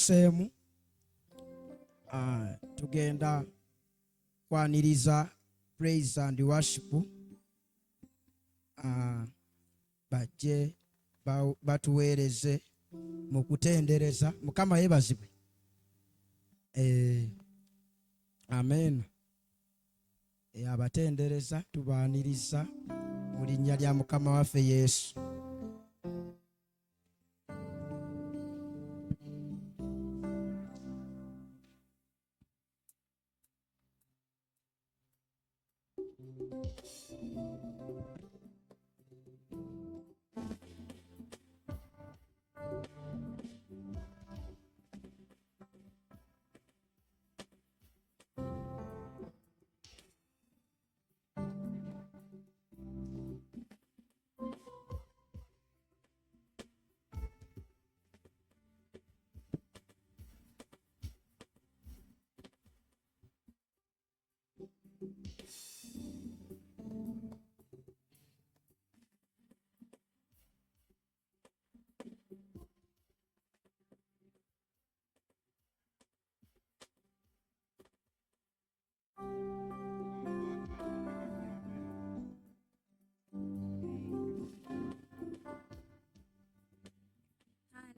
tutuuseemu tugenda kwaniriza praise and worship bajje batuweereze mu kutendereza. Mukama yeebazibwe. Amen. Abatendereza tubaaniriza mu linnya lya Mukama waffe Yesu.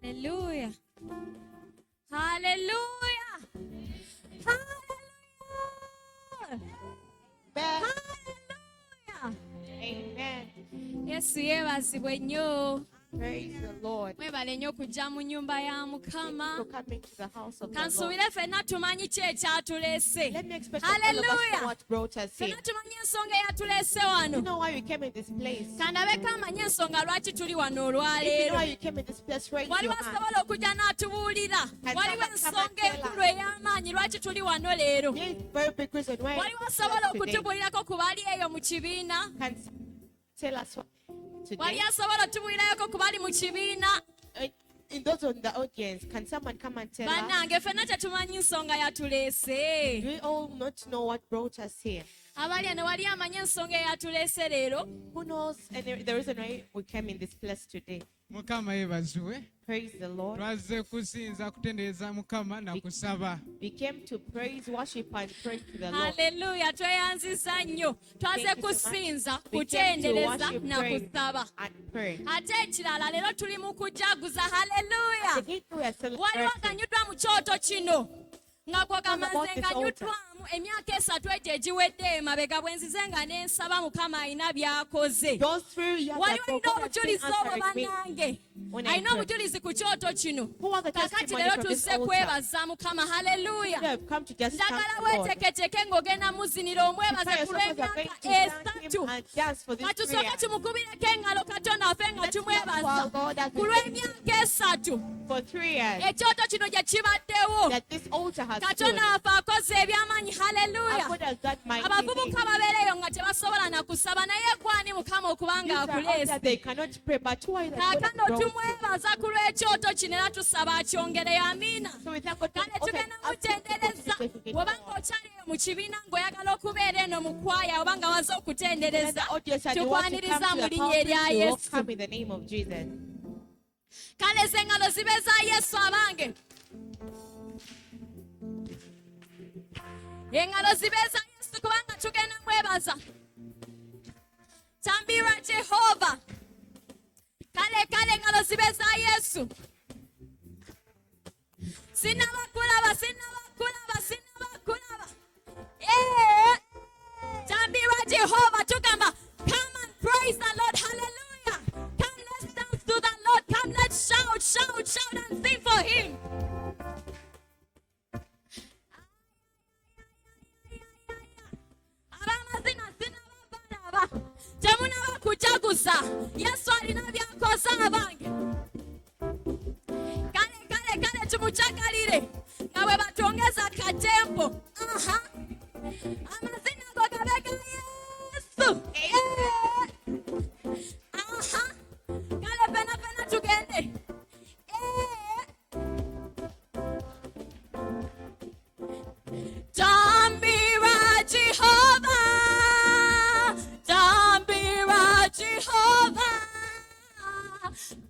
Hallelujah. Hallelujah. Hallelujah. Hallelujah. Amen. Yesu yeebazibwe nnyo. Praise the Lord. Mwebale nnyo kujja mu nnyumba ya Mukama. For coming to the house of the Lord. Kansuubire ffenna tumanyi ki ekyatuleese. Let me express to all of us Hallelujah. what brought us here. Ffenna tumanyi ensonga eyatuleese You wano. know why we came in this place. Kandabeko amanyi ensonga lwaki tuli wano If you know olwaleero. why you came in this place, raise Waliwo your hand. asobola okujja n'atubuulira. Waliwo ensonga enkulu ey'amaanyi lwaki tuli wano leero. There is a very big reason why Waliwo we're asobola here today. okutubuulirako ku bali eyo mu kibiina. Can tell us what Wali today. asobola otubuulirako ku bali mu kibiina. In those on the audience, can someone come and tell us? Bannange ffenna tetumanyi nsonga yatuleese. Do we all not know what brought us here? Abali eno wali amanyi ensonga eyatuleese leero. Who knows the reason why we came in this place today? Mukama yeebazibwe. Praise the Lord. Twazze kusinza kutendereza Mukama na kusaba. We came to praise, worship, and pray to the Lord. Haleluya, tweyanziza nnyo. Twaze Thank you so kusinza, much. We came to kutendereza worship, na pray, kusaba. and pray. Ate ekirala leero tuli mu kujaguza. Haleluya. Today we are Waliwo celebrating. aganyuddwa mu kyoto kino nga kwe about kamaze this nganyuddwamu emyaka 3 egyo egiwedde emabega bwe nzize nga ne nsaba Mukama alina by'akoze. Those 3 years Waliwo ago, alina God has been obujulizi obwo answering me. bannange. when I Alina pray. obujulizi ku kyoto kino. Who are the Kakati testimony leero from this tuzze altar? kwebaza Mukama. Haleluya. We have come to just thank Njagala the Lord. weeteketeke ng'ogenda muzinira omwebaze Prepare ku yourself as you're going lw'emyaka to thank Him 3. and dance for this Katusooke prayer. tumukubireko engalo Katonda waffe nga Let's clap tumwebaza for our God as ku we lw'emyaka 3 for 3 years ekyoto kino gye kibaddewo. that this altar has stood. Katonda waffe akoze eby'amaanyi. Our Haleluya. God has done mighty Abavubuka things. babeereyo nga tebasobola na kusaba naye gwani Mukama okubanga These are altars akuleese. they cannot pray, but who are the God has Kaakano brought you? tumwebaza ku lw'ekyoto kino era tusaba akyongereyo. Amiina. So we thank God for Kale the altar. tugenda Ask the people to mutendereza say if we can bw'obanga go on. okyali eyo mu kibiina ng'oyagala okubeera eno mu kwaya oba nga waze And okutendereza the audience and you want to tukwaniriza come mu to the linnya erya conference, you will Yesu. come in the name of Jesus. Kale ezo engalo zibe za Yesu abange. Engalo zibe za Yesu kubanga tugenda mwebaza. Tambira Jehova. Kale engalo zibe za Yesu. Sinnabakulaba. Tambira Jehova tugamba. Come and praise the Lord. Hallelujah. Come, let's dance to the Lord. Come, let's shout and sing for Him. Abamazina sinnababalaba. Temunaba kujaguza. Yesu alina by'akoze abange. Kale tumucyakalire nga bwe batongeza akatempo. Amazina go gabe ga Yesu. Kale pena tugende. Tambira Jehova. Tambira Jehova.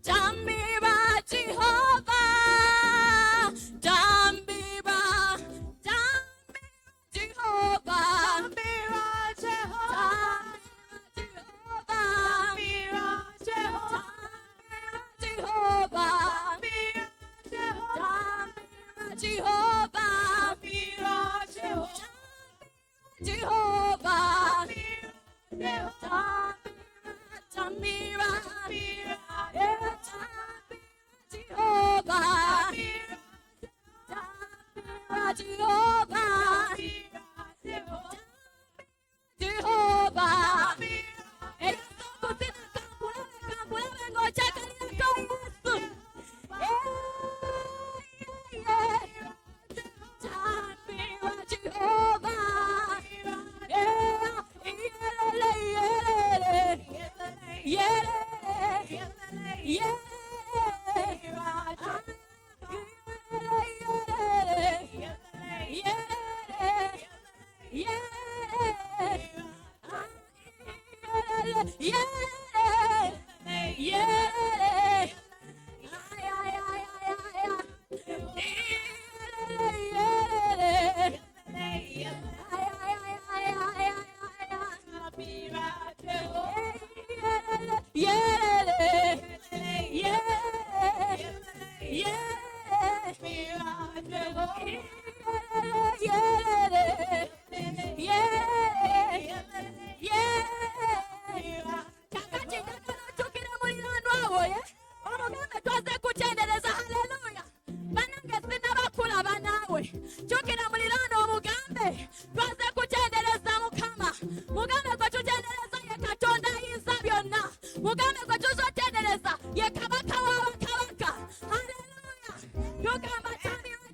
Tambira Jehova. Jehovah, Jehovah, Tamira, Jehovah, Jehovah, Jehovah.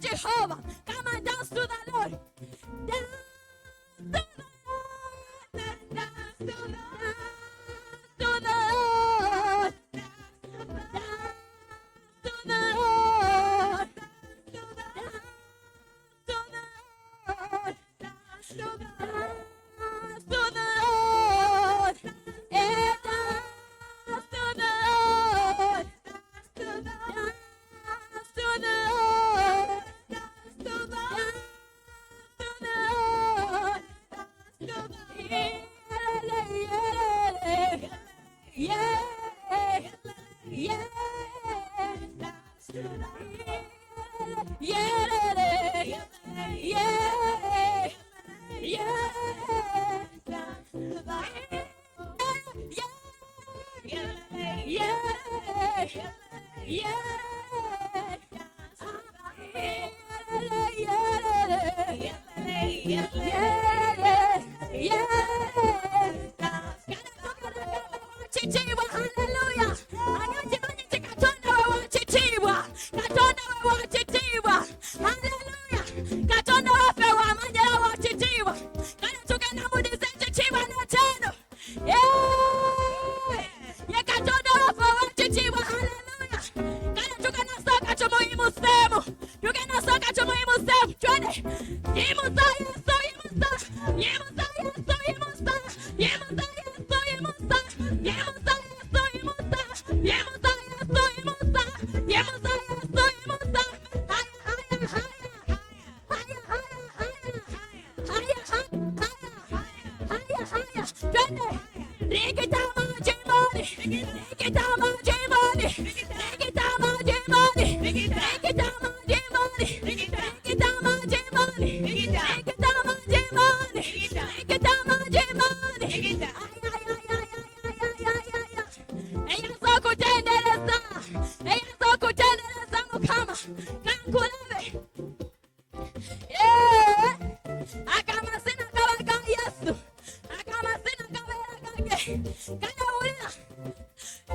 Jehovah, come and dance to the Lord. Dance to the Lord. Dance to the Lord. Dance to the Lord. Dance to the Lord. Dance to the Lord. And dance to the Lord. Dance to the Lord.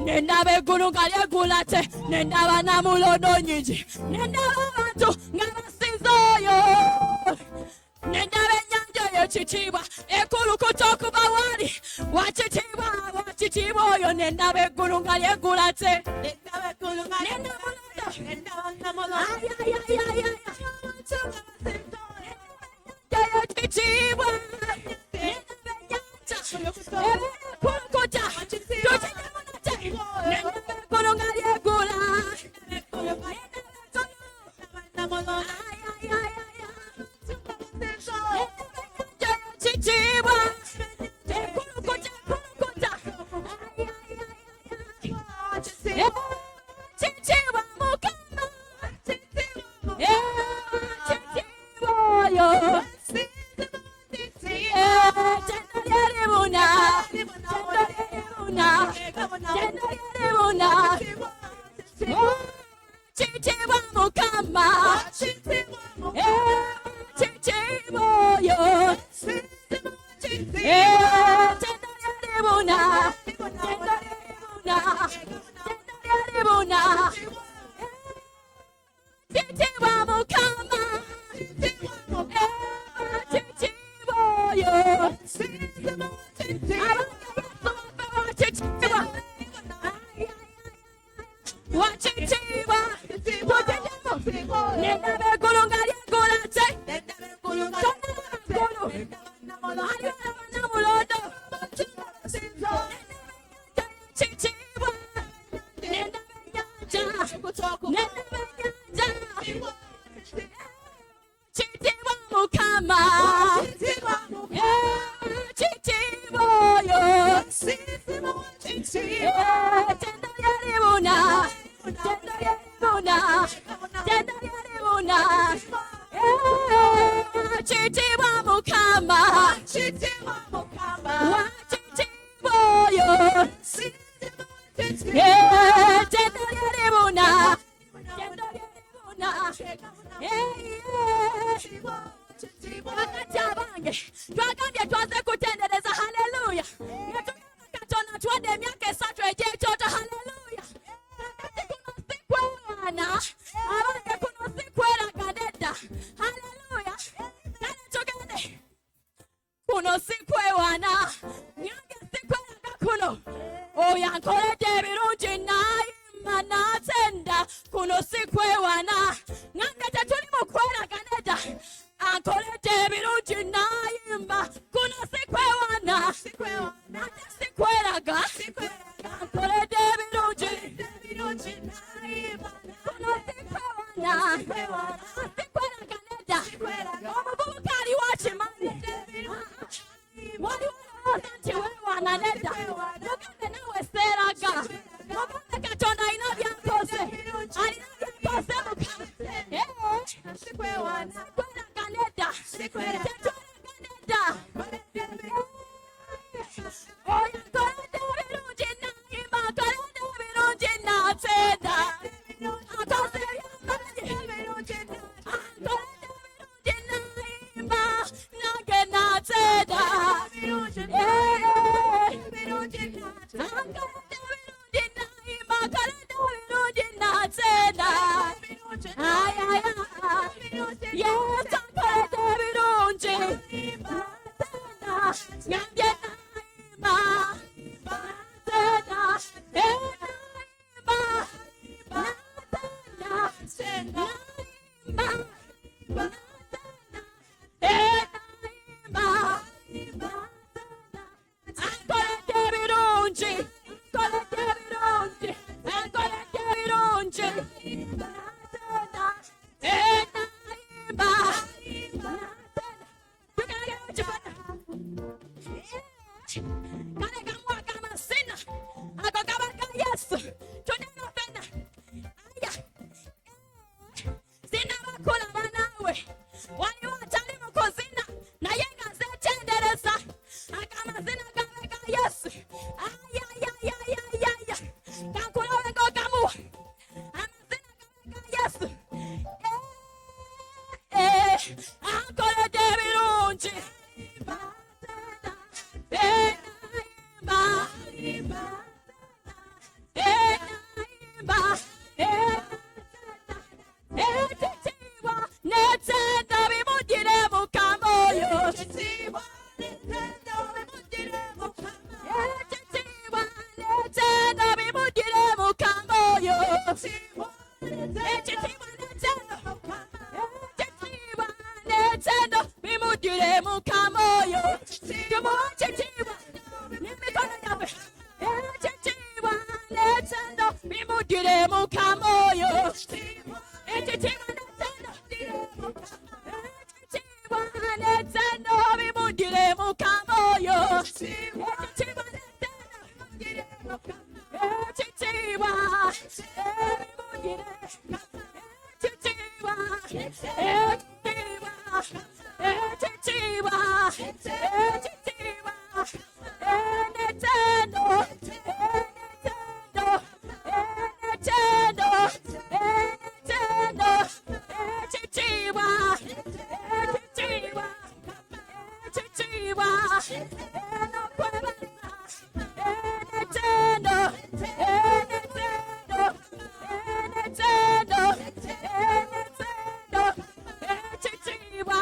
Nenda begulu kalya gulate, nenda bana mulono nyingi, nenda abantu ng'abasinzoyo, nenda benyanja y'ekitiibwa ekulu kutokuba wali wakitiibwa oyo, nenda begulu kalya gulate, nenda mulono, y'ekitiibwa, nenda benyanja ekulu kutokuba wachitiwana wachitiwa mukama wachitiwoyo tendolyeribuna bakati abange twagambye twaze kutendereza haleluya katona twade emyaka esatu egyekyoto haleluya kakati kuno sikwewana abange kuno sikweraganedda haleluya kale tugende kuno sikwewana nyange sikweraga kuno oyo ankoledde ebirungi nayimba natenda kuno sikwewana nyange tetuli mukweraganedda ankoledde ebirungi nayimba kuno sikwewana ate sikweraga ankoledde ebirungi kuno sikwewana sikweraganedda omuvubuka ali wakimanyi waliwo olowooza nti weewaana nedda mugambe nawe seeraga mugambe katonda alina byankoze mukama sikweraga nedda tetweraga nedda oyo akoledde ebirungi nayimba akoledde ebirungi natenda akoze ebyamaanyi akoledde ebirungi nayimba nange natenda akoledde ebirungi nayimba akoledde ebirungi natenda yes akoledde ebirungi natenda nyambye nayimba natenda nayimba natenda nayimba akoledde ebirungi akoledde ebirungi akoledde ebirungi natenda nayimba kale kamwaka amasina ago gaba ga yesu tunena fena aya sinabakulaba naawe waliwo atali mu kuzina naye nga zetendereza agamazina gabe ga yesu ayayayayaya kankulawe ngogamuwa amazina gabe ga yesu akoledde ebirungi ekitiibwa netenda bimugire mukama oyo ekitiibwa netenda bimugire mukama oyo ekitiibwa netenda bimugire mukama oyo tumuwa ekitiibwa n'emikono yaffe ekitiibwa netenda bimugire mukama oyo ekitiibwa netenda ekitiibwa netenda bimugire mukama oyo ekitiibwa netenda ekitiibwa bimugire ekitiibwa ekitiibwa ekitiibwa netendo ekitiibwa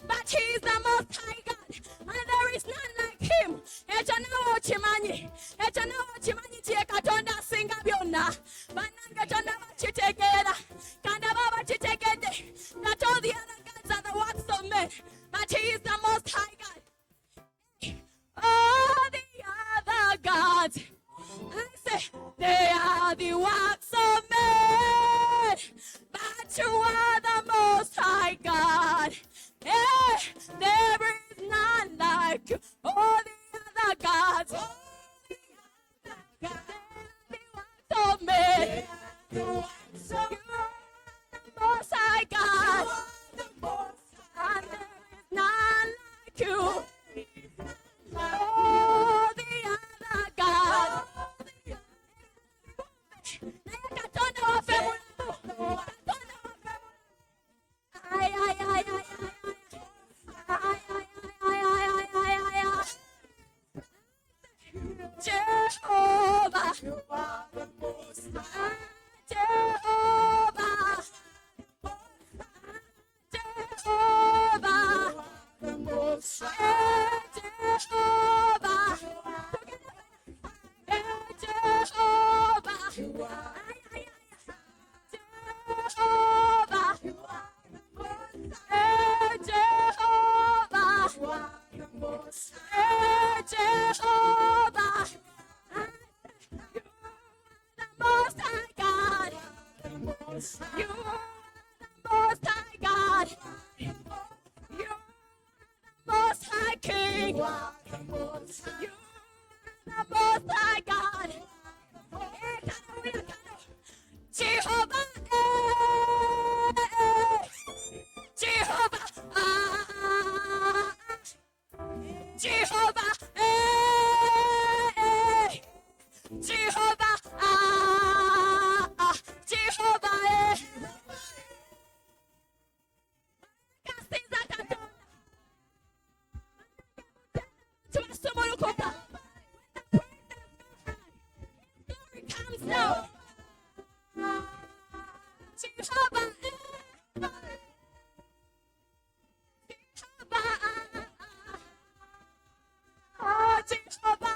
But he's the most high God, and there is none like him. Echanawo chimanyi, tie katonda singa byonna. Bannange katonda bakitegera, kanda baba kitegedde. That all the other gods are the works of men, but he is the most high God. All the other gods, I say, they are the works of men, but you are the most high God. Yeah, there is none like you. All the other gods, they're the works of men. You are the most high God, and there is none like you. All the other gods. Jehovah, you are the most high. Jehovah, Jehovah, the most high. Jehovah, Jehovah, you are. Jehovah, you are the most high. Jehovah, you are the most high. Jehovah, you are the most high God. You are the most high God. You are the most high King. You are the most high God. Jehovah, Jehovah, Jehovah, Jehovah, Jehovah, Kasiza katonda, tubasomolokoka. Glory comes now. Jehovah, oh Jehovah,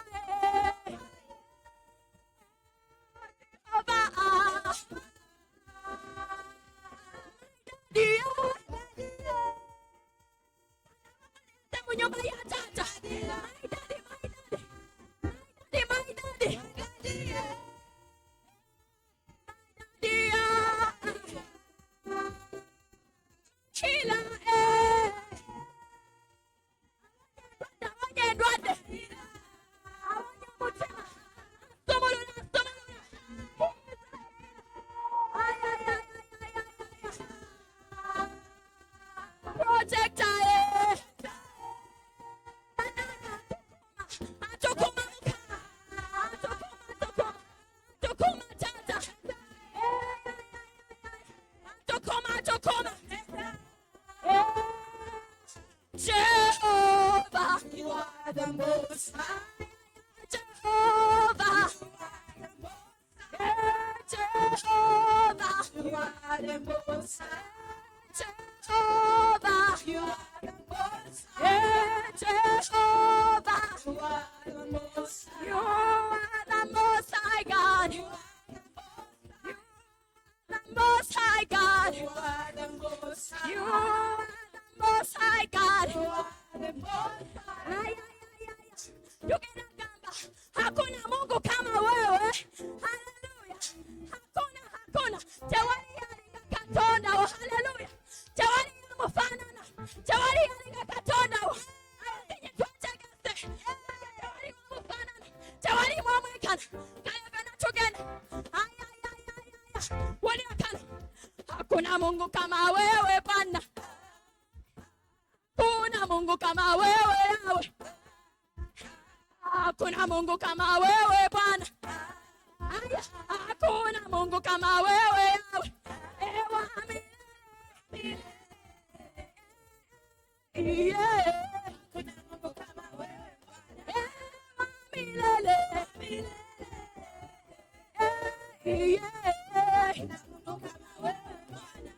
sukuma. Jehovah, you are the most high. Jehovah, Jehovah, you are the most high. Jehovah, you are the most high. Jehovah, you are the most high. You are the most high God. You are the most high God. You are the most high. You are the most high God. You are the most high. Hakuna Mungu kama wewe. Haleluya. Hakuna. Tewali yalinga katonda. Haleluya. Tewali yamufanana. Tewali yalinga katonda. Ayenye twachagase. Tewali yamufanana. Tewali mwamwekana. Kayagana tugene. Wali akana. Hakuna Mungu kama wewe Bwana. Hakuna Mungu kama wewe Yawe. Hakuna Mungu kama wewe Bwana. Hakuna Mungu kama wewe Yawe. Ewa milele. Hakuna Mungu kama wewe Bwana. Ewa milele. Hakuna Mungu kama wewe Bwana.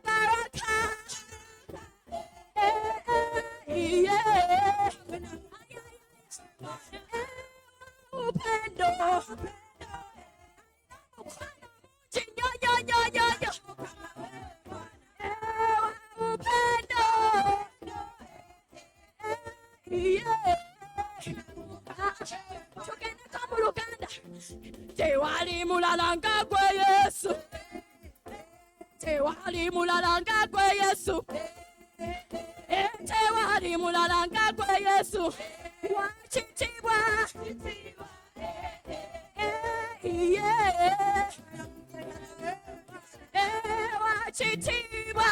Baraka. Tewali mulalanga kwe Yesu. Tewali mulalanga kwe Yesu. Tewali mulalanga kwe Yesu. Wachitibwa. Wachitibwa.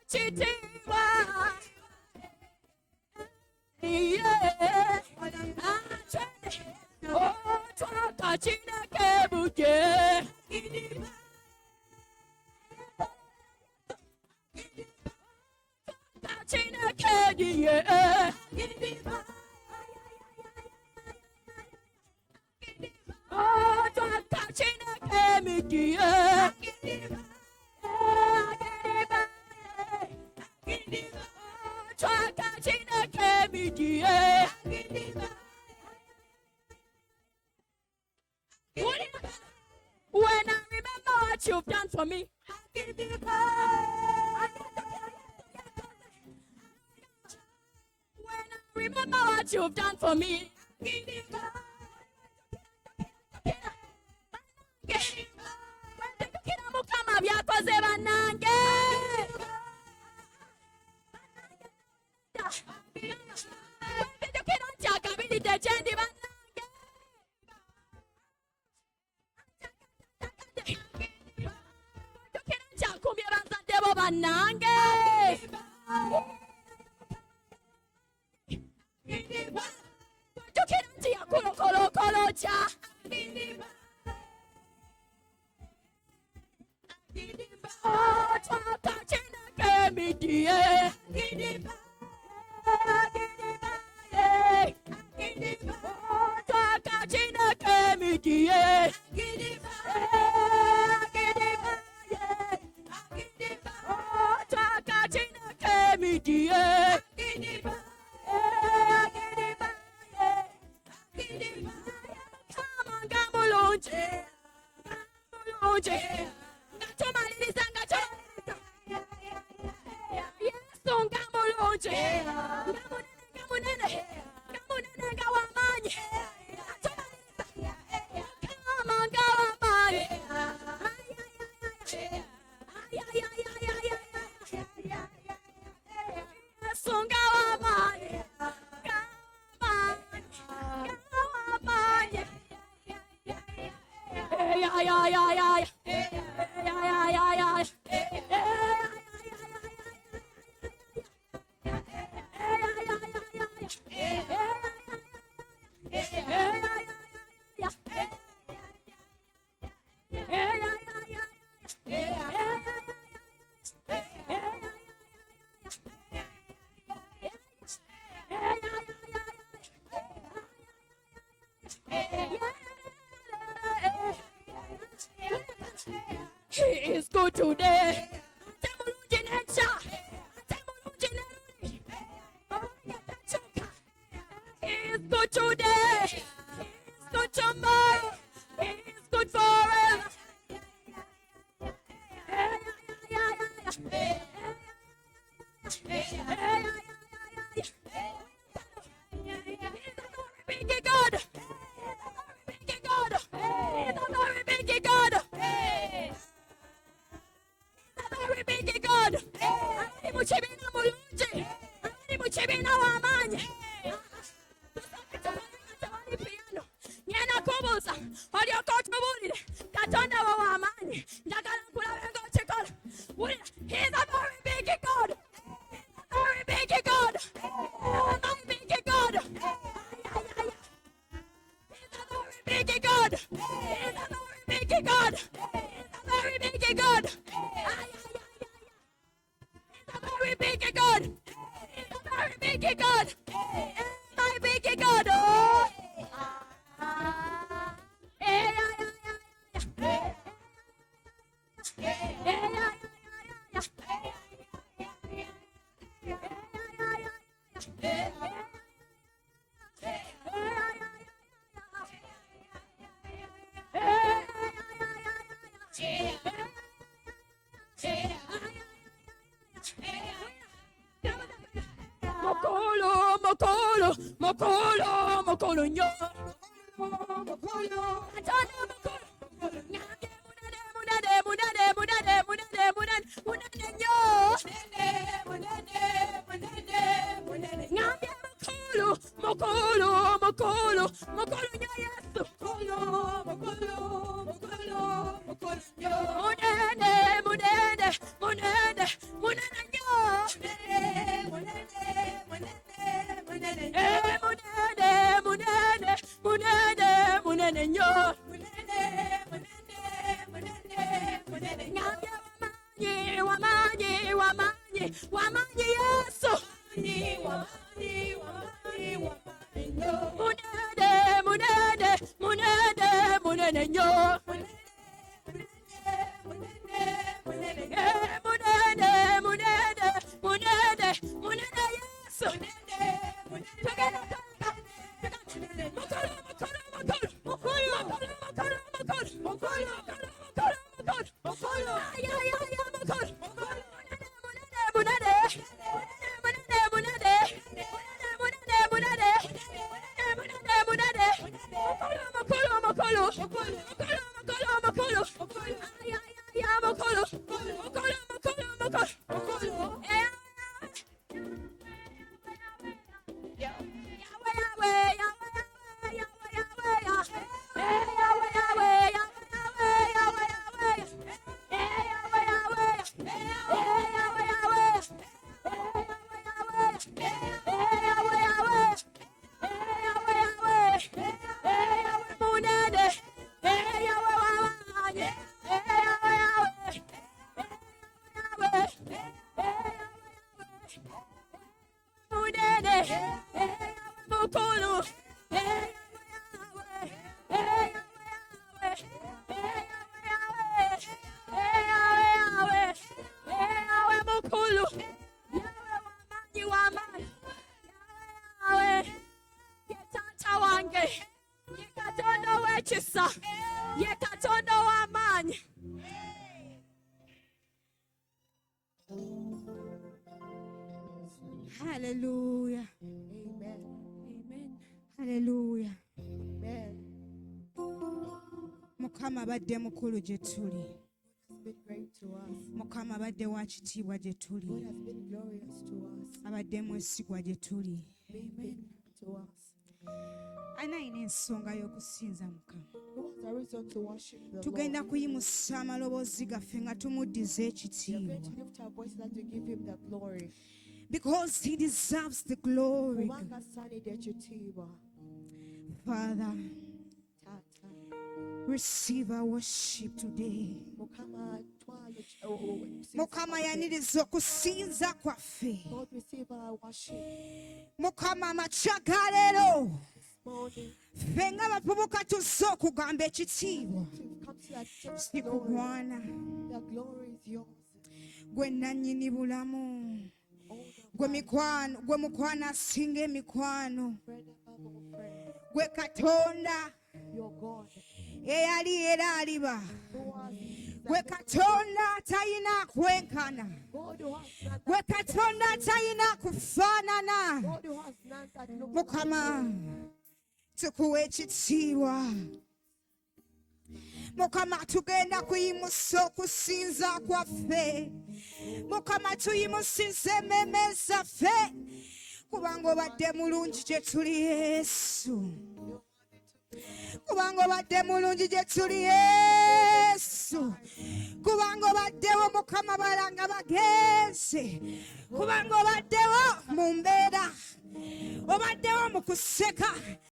Wachitibwa. Twakachina kebuke. Twakachina kegiye. Twakachina kemigiye. Twakachina kemigiye. When I remember what you've done for me, when I remember what you've done for me, mukama byakoze banange. Ndikira ntyakabilidde gyendi banange. Ndikira ntyakumbye bazadde bo banange. Ndikira nti yakulokolokolokya. Twakachina kemigiye. Twakachina kemigiye. Twakachina kemigiye. Kamanga mulungi. Ngatumaliriza ngakyoleza. Yesu nga mulungi. Nga munene nga w'amaanyi. Kama nga w'amaanyi. Yesu nga w'amaanyi. Nga w'amaanyi. He is good today. Ate mulungi n'enkya. Ate mulungi n'eruuli. Obulungi atakyuka. He is good today. He is good tomorrow. He is good forever. Big God. Big God. Very big God. Very big God. Ari mu kibiina mulungi. Ari mu kibiina w'amaanyi. Tewali piano. Ngenda kubuuza olyoka otubuulire Katonda wo w'amaanyi. Njagala nkulabe ng'okikola. Wulira, he's a very big God. Very big God. Very big God. He's a very big God. He's a very big God. He's a very big God. He's a very big God. He's a very big God. My big God. Oh. Mokolo, mokolo, mokolo, mokolo nyo. Mokolo, Katonda mokolo. Nyange munene, munene, munene, munene, munene, munene, munene nyo. Munene, munene, munene. Nyange mokolo, mokolo, mokolo, mokolo nyo Yesu. Mokolo, mokolo, mokolo, mokolo nyo. Munene, munene, munene, munene nyo. Munene, munene, munene, munene, munene, munene nyo. Munene, munene, munene, munene. Nyange wamanyi, wamanyi, wamanyi, wamanyi Yesu. Wamanyi, wamanyi, wamanyi nyo. Munene, munene, munene, munene nyo. Munene, munene, munene, munene, munene, munene, munene Yesu. Hallelujah. Amen. Amen. Hallelujah. Amen. Mukama abadde mukulu gye tuli. Has been great to us. Mukama abadde wa kitiibwa gye God tuli. has been glorious to us. Abadde mwesigwa gye tuli. Amen. To us. Ani alina ensonga y'okusinza Mukama. Who has a reason to worship the Tugenda Lord? kuyimusa amaloboozi gaffe nga tumuddiza We are going ekitiibwa. to lift our voices and to give him the glory. Because he deserves the glory. Kubanga asaanidde ekitiibwa. Father, Taata. receive our worship today. Mukama twala Mukama yaniriza okusinza kwaffe. Lord, receive our worship Mukama amakya ga leero this morning. ffe nga bavubuka tuzze okugamba ekitiibwa We've come to that church si glory. kugwana We the glory is yours. gwe nannyini bulamu, Oh, the gwe mikwano, gwe mukwano asinga emikwano, friend above all friends. gwe Katonda Your God. eyali era aliba, Who was gwe Katonda talina kwenkana, God who has none gwe Katonda talina kufaanana. God who has none that look Mukama tukuwa ekitiibwa. Mukama tugenda kuyimusa okusinza kwaffe. Mukama tuyimusize emmeeme zaffe kubanga obadde mulungi gye tuli Yesu. Kubanga obadde mulungi gye tuli Yesu. Kubanga obaddewo Mukama balanga bagenze. Kubanga obaddewo mu mbeera. Obaddewo mu kuseka.